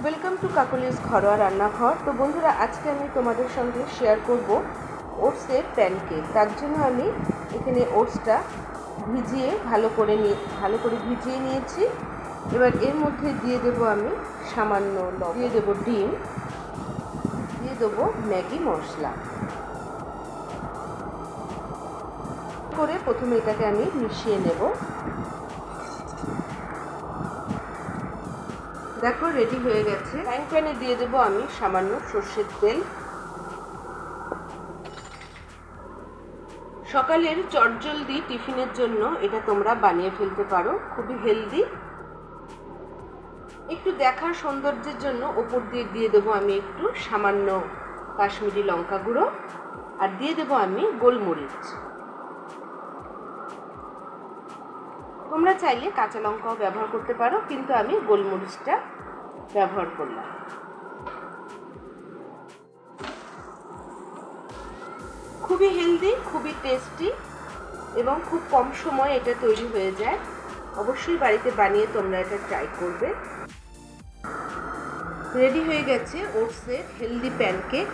Welcome to Kakoli's ঘরোয়া রান্নাঘর। তো বন্ধুরা, আজকে আমি তোমাদের সঙ্গে শেয়ার করব ওটসের প্যানকেক। তার জন্য আমি এখানে ওটসটা ভালো করে ভিজিয়ে নিয়েছি। এবার এর মধ্যে দিয়ে দেবো আমি সামান্য লবণ, দিয়ে দেবো ডিম, দিয়ে দেবো ম্যাগি মশলা করে প্রথমে এটাকে আমি মিশিয়ে নেব। দেখো রেডি হয়ে গেছে। ফ্রাইং প্যানে দিয়ে দেবো আমি সামান্য সর্ষের তেল। সকালের চটজলদি টিফিনের জন্য এটা তোমরা বানিয়ে ফেলতে পারো, খুবই হেলদি। একটু দেখার সৌন্দর্যের জন্য ওপর দিয়ে দেবো আমি একটু সামান্য কাশ্মীরি লঙ্কা গুঁড়ো, আর দিয়ে দেবো আমি গোলমরিচ। তোমরা চাইলে কাঁচা লঙ্কাও ব্যবহার করতে পারো, কিন্তু আমি গোলমরিচটা ব্যবহার করলাম। খুবই হেলদি, খুবই টেস্টি এবং খুব কম সময়ে এটা তৈরি হয়ে যায়। অবশ্যই বাড়িতে বানিয়ে তোমরা এটা ট্রাই করবে। রেডি হয়ে গেছে ওটসের হেলদি প্যানকেক।